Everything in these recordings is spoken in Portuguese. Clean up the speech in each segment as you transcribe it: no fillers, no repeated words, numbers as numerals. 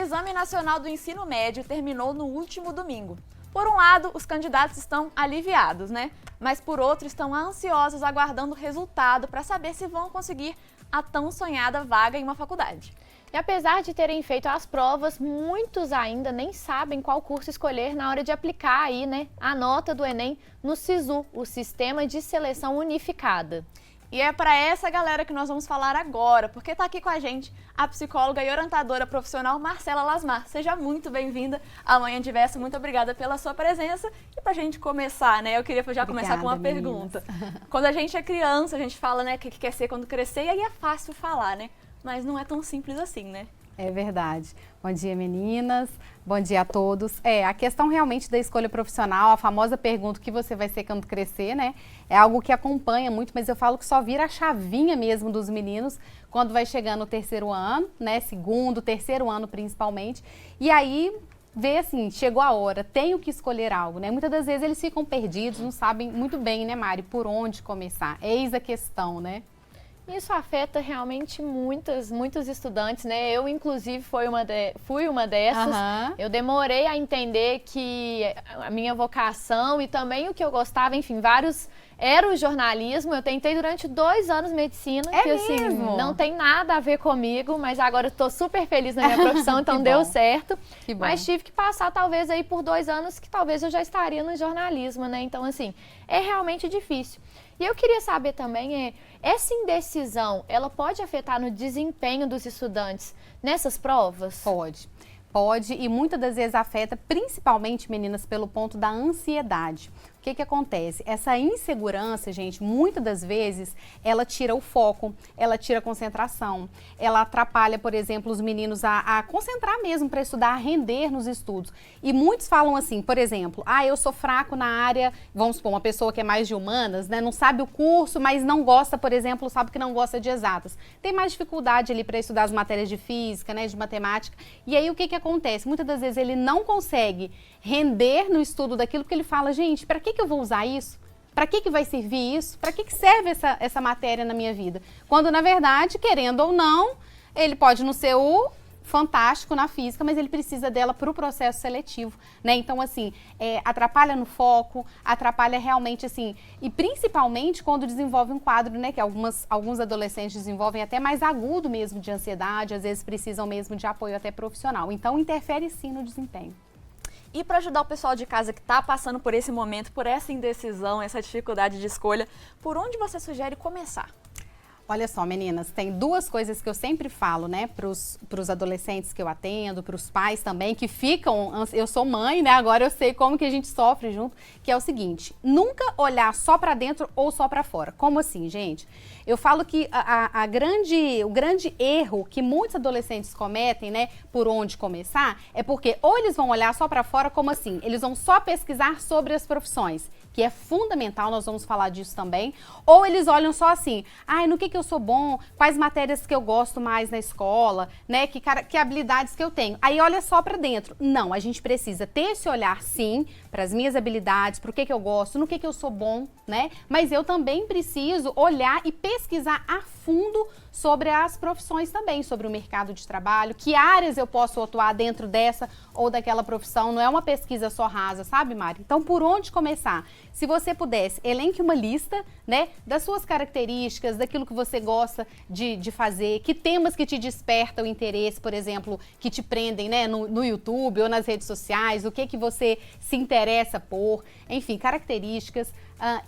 Exame Nacional do Ensino Médio terminou no último domingo. Por um lado, os candidatos estão aliviados, né? Mas por outro, estão ansiosos aguardando o resultado para saber se vão conseguir a tão sonhada vaga em uma faculdade. E apesar de terem feito as provas, muitos ainda nem sabem qual curso escolher na hora de aplicar aí, né, a nota do Enem no SISU, o Sistema de Seleção Unificada. E é para essa galera que nós vamos falar agora, porque está aqui com a gente a psicóloga e orientadora profissional Marcela Lasmar. Seja muito bem-vinda à Manhã Diversa, muito obrigada pela sua presença. E para a gente começar, né, eu queria já começar com uma pergunta. Quando a gente é criança, a gente fala, né, o que quer ser quando crescer, e aí é fácil falar, né? Mas não é tão simples assim, né? É verdade. Bom dia, meninas. Bom dia a todos. A questão realmente da escolha profissional, a famosa pergunta: o que você vai ser quando crescer, né? É algo que acompanha muito, mas eu falo que só vira a chavinha mesmo dos meninos quando vai chegando o terceiro ano, né? Segundo, terceiro ano principalmente. E aí vê assim, chegou a hora, tenho que escolher algo, né? Muitas das vezes eles ficam perdidos, não sabem muito bem, né, Mari, por onde começar. Eis a questão, né? Isso afeta realmente muitos estudantes, né? Eu, inclusive, fui uma dessas. Eu demorei a entender que a minha vocação e também o que eu gostava, enfim, era o jornalismo. Eu tentei durante 2 anos medicina, que assim, não tem nada a ver comigo, mas agora eu tô super feliz na minha profissão, então deu certo. Mas tive que passar talvez aí por 2 anos que talvez eu já estaria no jornalismo, né? Então, assim, é realmente difícil. E eu queria saber também, essa indecisão, ela pode afetar no desempenho dos estudantes nessas provas? Pode, e muitas das vezes afeta, principalmente, meninas, pelo ponto da ansiedade. O que acontece? Essa insegurança, gente, muitas das vezes, ela tira o foco, ela tira a concentração, ela atrapalha, por exemplo, os meninos a concentrar mesmo para estudar, a render nos estudos. E muitos falam assim, por exemplo, eu sou fraco na área, vamos supor, uma pessoa que é mais de humanas, né, não sabe o curso, mas não gosta, por exemplo, sabe que não gosta de exatas. Tem mais dificuldade ali para estudar as matérias de física, né, de matemática. E aí o que acontece? Muitas das vezes ele não consegue render no estudo daquilo, porque ele fala, gente, para que eu vou usar isso? Para que vai servir isso? Para que serve essa matéria na minha vida? Quando, na verdade, querendo ou não, ele pode não ser o fantástico na física, mas ele precisa dela para o processo seletivo, né? Então, assim, atrapalha no foco, atrapalha realmente, assim, e principalmente quando desenvolve um quadro, né, que alguns adolescentes desenvolvem até mais agudo mesmo de ansiedade, às vezes precisam mesmo de apoio até profissional. Então, interfere sim no desempenho. E para ajudar o pessoal de casa que está passando por esse momento, por essa indecisão, essa dificuldade de escolha, por onde você sugere começar? Olha só, meninas, tem 2 coisas que eu sempre falo, né, pros adolescentes que eu atendo, pros pais também, que ficam, eu sou mãe, né, agora eu sei como que a gente sofre junto, que é o seguinte: nunca olhar só para dentro ou só para fora. Como assim, gente? Eu falo que o grande erro que muitos adolescentes cometem, né, por onde começar, é porque ou eles vão olhar só para fora, como assim? Eles vão só pesquisar sobre as profissões, que é fundamental, nós vamos falar disso também, ou eles olham só assim, no que eu sou bom, quais matérias que eu gosto mais na escola, né, que habilidades que eu tenho. Aí olha só para dentro. Não, a gente precisa ter esse olhar, sim, para as minhas habilidades, para o que eu gosto, no que eu sou bom, né, mas eu também preciso olhar e pesquisar a fundo sobre as profissões também, sobre o mercado de trabalho, que áreas eu posso atuar dentro dessa ou daquela profissão. Não é uma pesquisa só rasa, sabe, Mari? Então, por onde começar? Se você pudesse, elenque uma lista, né, das suas características, daquilo que você gosta de fazer, que temas que te despertam o interesse, por exemplo, que te prendem, né, no YouTube ou nas redes sociais, o que você se interessa por, enfim, características.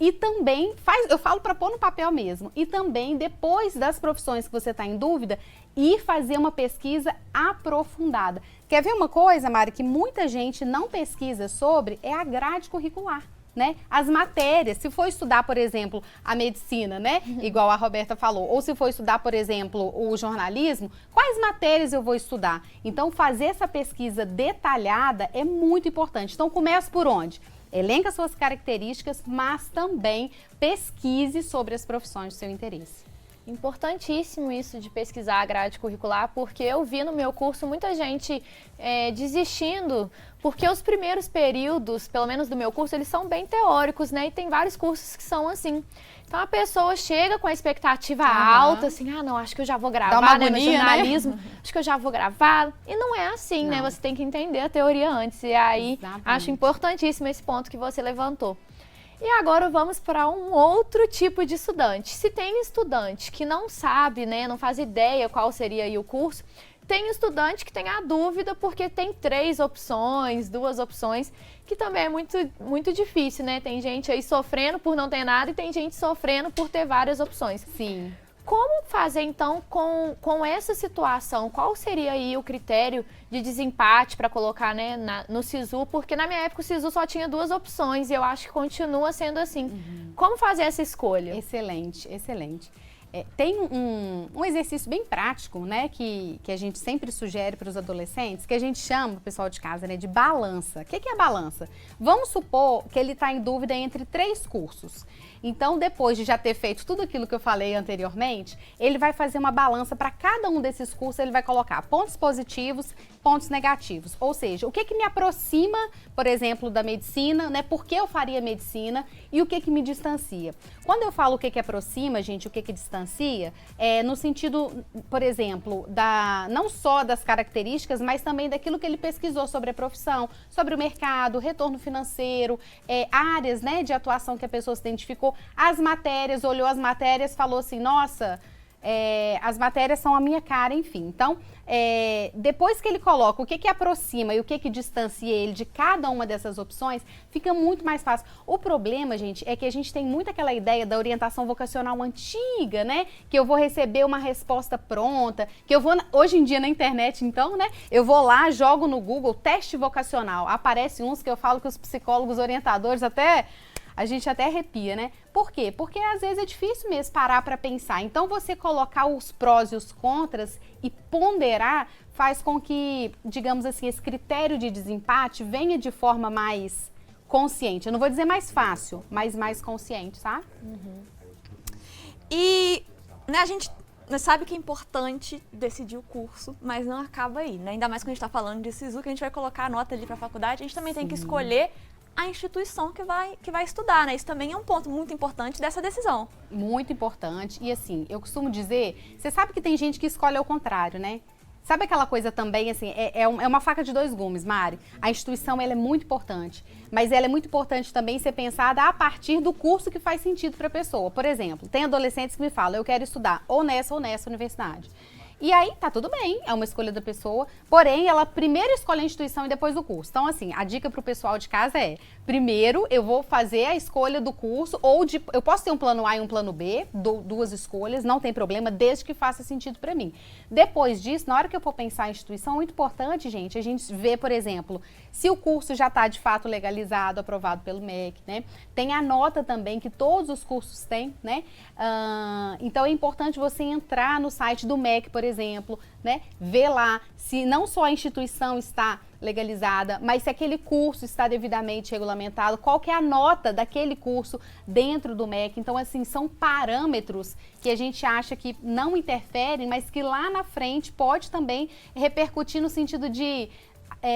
E também, eu falo para pôr no papel mesmo, e também depois das profissões que você está em dúvida, ir fazer uma pesquisa aprofundada. Quer ver uma coisa, Mari, que muita gente não pesquisa sobre? É a grade curricular. Né? As matérias, se for estudar, por exemplo, a medicina, né? Igual a Roberta falou, ou se for estudar, por exemplo, o jornalismo, quais matérias eu vou estudar? Então, fazer essa pesquisa detalhada é muito importante. Então, comece por onde? Elenca suas características, mas também pesquise sobre as profissões do seu interesse. Importantíssimo isso de pesquisar a grade curricular, porque eu vi no meu curso muita gente desistindo, porque os primeiros períodos, pelo menos do meu curso, eles são bem teóricos, né? E tem vários cursos que são assim. Então a pessoa chega com a expectativa alta, assim, não, acho que eu já vou gravar, né, no jornalismo, acho que eu já vou gravar. E não é assim, né? Você tem que entender a teoria antes. E aí, acho importantíssimo esse ponto que você levantou. E agora vamos para um outro tipo de estudante. Se tem estudante que não sabe, né, não faz ideia qual seria aí o curso, tem estudante que tem a dúvida porque tem 3 opções, 2 opções, que também é muito difícil, né? Tem gente aí sofrendo por não ter nada e tem gente sofrendo por ter várias opções. Sim. Como fazer, então, com essa situação? Qual seria aí o critério de desempate para colocar, né, no SISU? Porque na minha época o SISU só tinha 2 opções e eu acho que continua sendo assim. Como fazer essa escolha? Excelente, excelente. Tem um exercício bem prático, né, que a gente sempre sugere para os adolescentes, que a gente chama, o pessoal de casa, né, de balança. O que é a balança? Vamos supor que ele está em dúvida entre 3 cursos. Então, depois de já ter feito tudo aquilo que eu falei anteriormente, ele vai fazer uma balança para cada um desses cursos, ele vai colocar pontos positivos, pontos negativos. Ou seja, o que me aproxima, por exemplo, da medicina, né? Por que eu faria medicina e o que me distancia. Quando eu falo o que aproxima, gente, o que distancia, no sentido, por exemplo, não só das características, mas também daquilo que ele pesquisou sobre a profissão, sobre o mercado, retorno financeiro, áreas, né, de atuação que a pessoa se identificou. As matérias, olhou as matérias, falou assim, nossa, as matérias são a minha cara, enfim. Então, depois que ele coloca o que aproxima e o que distancia ele de cada uma dessas opções, fica muito mais fácil. O problema, gente, é que a gente tem muito aquela ideia da orientação vocacional antiga, né? Que eu vou receber uma resposta pronta, que eu vou, hoje em dia na internet, então, né? Eu vou lá, jogo no Google, teste vocacional. Aparece uns que eu falo que os psicólogos orientadores a gente até arrepia, né? Por quê? Porque às vezes é difícil mesmo parar para pensar. Então, você colocar os prós e os contras e ponderar faz com que, digamos assim, esse critério de desempate venha de forma mais consciente. Eu não vou dizer mais fácil, mas mais consciente, sabe? E, né, a gente sabe que é importante decidir o curso, mas não acaba aí, né? Ainda mais quando a gente está falando de SISU, que a gente vai colocar a nota ali para a faculdade, a gente também tem que escolher a instituição que vai estudar, né? Isso também é um ponto muito importante dessa decisão. Muito importante. E assim, eu costumo dizer, você sabe que tem gente que escolhe ao contrário, né? Sabe aquela coisa também, assim, é uma faca de 2 gumes, Mari. A instituição, ela é muito importante, mas ela é muito importante também ser pensada a partir do curso que faz sentido para a pessoa. Por exemplo, tem adolescentes que me falam, eu quero estudar ou nessa universidade. E aí, tá tudo bem, é uma escolha da pessoa, porém, ela primeiro escolhe a instituição e depois o curso. Então, assim, a dica pro pessoal de casa é, primeiro eu vou fazer a escolha do curso, eu posso ter um plano A e um plano B, 2 escolhas, não tem problema, desde que faça sentido para mim. Depois disso, na hora que eu for pensar em instituição, é muito importante, gente, a gente vê, por exemplo, se o curso já está de fato legalizado, aprovado pelo MEC, né? Tem a nota também que todos os cursos têm, né? Então, é importante você entrar no site do MEC, por exemplo, né? Ver lá se não só a instituição está legalizada, mas se aquele curso está devidamente regulamentado, qual que é a nota daquele curso dentro do MEC. Então, assim, são parâmetros que a gente acha que não interferem, mas que lá na frente pode também repercutir no sentido de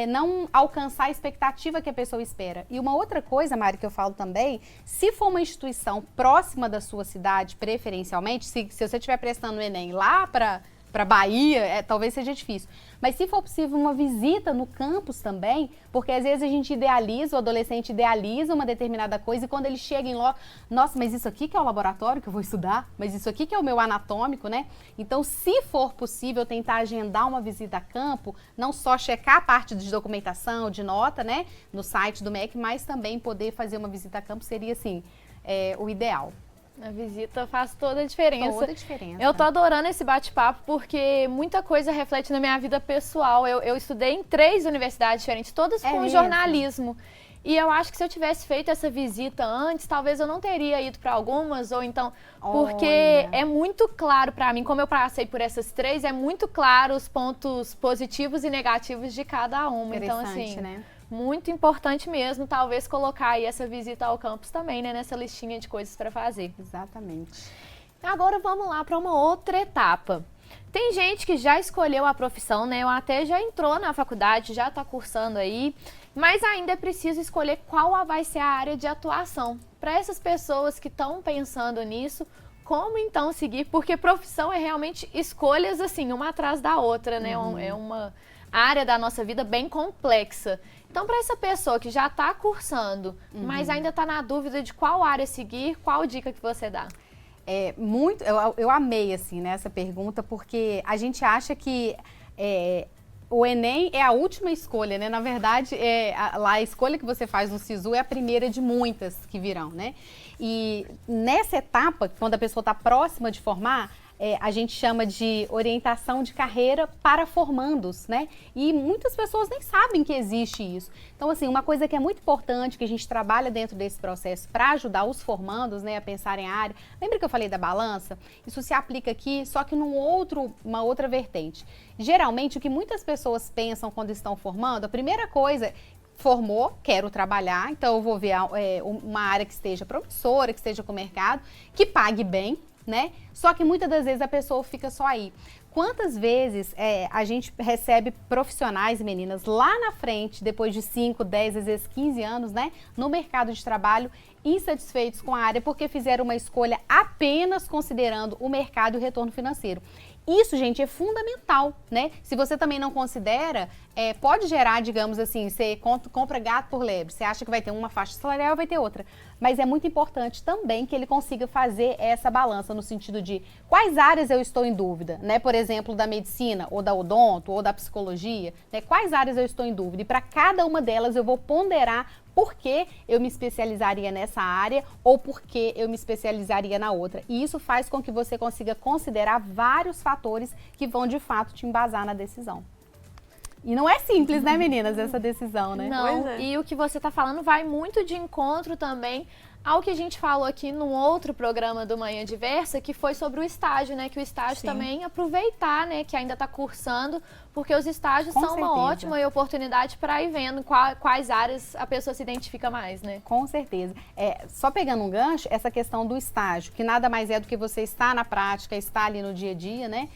não alcançar a expectativa que a pessoa espera. E uma outra coisa, Mari, que eu falo também, se for uma instituição próxima da sua cidade, preferencialmente, se você estiver prestando o Enem lá para Bahia, talvez seja difícil. Mas se for possível uma visita no campus também, porque às vezes a gente idealiza, o adolescente idealiza uma determinada coisa e quando ele chega em loco, nossa, mas isso aqui que é o laboratório que eu vou estudar? Mas isso aqui que é o meu anatômico, né? Então, se for possível tentar agendar uma visita a campo, não só checar a parte de documentação, de nota, né, no site do MEC, mas também poder fazer uma visita a campo seria, assim, o ideal. A visita faz toda a diferença. Toda a diferença. Eu tô adorando esse bate-papo porque muita coisa reflete na minha vida pessoal. Eu estudei em 3 universidades diferentes, todas com jornalismo. E eu acho que se eu tivesse feito essa visita antes, talvez eu não teria ido para algumas, ou então... Porque é muito claro para mim, como eu passei por essas 3, é muito claro os pontos positivos e negativos de cada uma. Então, assim, né? Muito importante mesmo, talvez colocar aí essa visita ao campus também, né? Nessa listinha de coisas para fazer. Exatamente. Agora vamos lá para uma outra etapa. Tem gente que já escolheu a profissão, né? Ou até já entrou na faculdade, já está cursando aí, mas ainda é preciso escolher qual vai ser a área de atuação. Para essas pessoas que estão pensando nisso, como então seguir? Porque profissão é realmente escolhas assim, uma atrás da outra, né? É uma área da nossa vida bem complexa. Então, para essa pessoa que já está cursando, mas ainda está na dúvida de qual área seguir, qual dica que você dá? Eu amei, assim, né, essa pergunta, porque a gente acha que o Enem é a última escolha, né? Na verdade, a escolha que você faz no SISU é a primeira de muitas que virão, né? E nessa etapa, quando a pessoa está próxima de formar, a gente chama de orientação de carreira para formandos, né? E muitas pessoas nem sabem que existe isso. Então, assim, uma coisa que é muito importante, que a gente trabalha dentro desse processo para ajudar os formandos, né, a pensarem a área. Lembra que eu falei da balança? Isso se aplica aqui, só que uma outra vertente. Geralmente, o que muitas pessoas pensam quando estão formando, a primeira coisa... Formou, quero trabalhar, então eu vou ver uma área que esteja promissora, que esteja com o mercado, que pague bem, né? Só que muitas das vezes a pessoa fica só aí. Quantas vezes a gente recebe profissionais, meninas, lá na frente, depois de 5, 10, às vezes 15 anos, né? No mercado de trabalho, insatisfeitos com a área porque fizeram uma escolha apenas considerando o mercado e o retorno financeiro. Isso, gente, é fundamental, né? Se você também não considera, pode gerar, digamos assim, você compra gato por lebre, você acha que vai ter uma faixa salarial, vai ter outra. Mas é muito importante também que ele consiga fazer essa balança no sentido de quais áreas eu estou em dúvida, né? Por exemplo, da medicina, ou da odonto, ou da psicologia, né? Quais áreas eu estou em dúvida? E para cada uma delas eu vou ponderar por que eu me especializaria nessa área ou por que eu me especializaria na outra. E isso faz com que você consiga considerar vários fatores que vão, de fato, te embasar na decisão. E não é simples, né, meninas, essa decisão, né? Não, e o que você está falando vai muito de encontro também ao que a gente falou aqui num outro programa do Manhã Diversa, que foi sobre o estágio, né? Que o estágio também aproveitar, né? Que ainda está cursando, porque os estágios são uma ótima oportunidade para ir vendo quais áreas a pessoa se identifica mais, né? Com certeza. Só pegando um gancho, essa questão do estágio, que nada mais é do que você estar na prática, estar ali no dia a dia, né?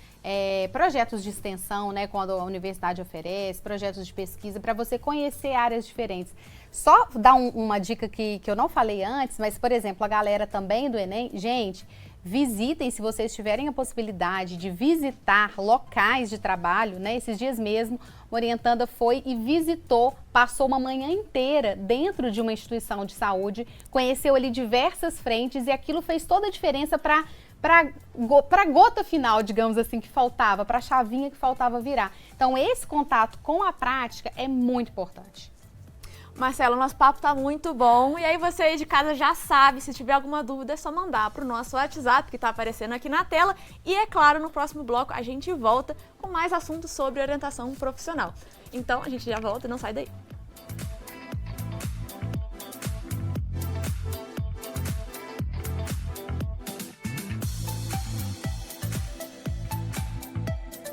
Projetos de extensão, né, quando a universidade oferece, projetos de pesquisa, para você conhecer áreas diferentes. Só dar uma dica que eu não falei antes, mas, por exemplo, a galera também do Enem, gente, visitem, se vocês tiverem a possibilidade de visitar locais de trabalho, né? Esses dias mesmo, uma orientanda foi e visitou, passou uma manhã inteira dentro de uma instituição de saúde, conheceu ali diversas frentes e aquilo fez toda a diferença para a gota final, digamos assim, que faltava, para a chavinha que faltava virar. Então, esse contato com a prática é muito importante. Marcela, o nosso papo tá muito bom. E aí você aí de casa já sabe, se tiver alguma dúvida é só mandar pro nosso WhatsApp, que tá aparecendo aqui na tela. E é claro, no próximo bloco a gente volta com mais assuntos sobre orientação profissional. Então, a gente já volta e não sai daí.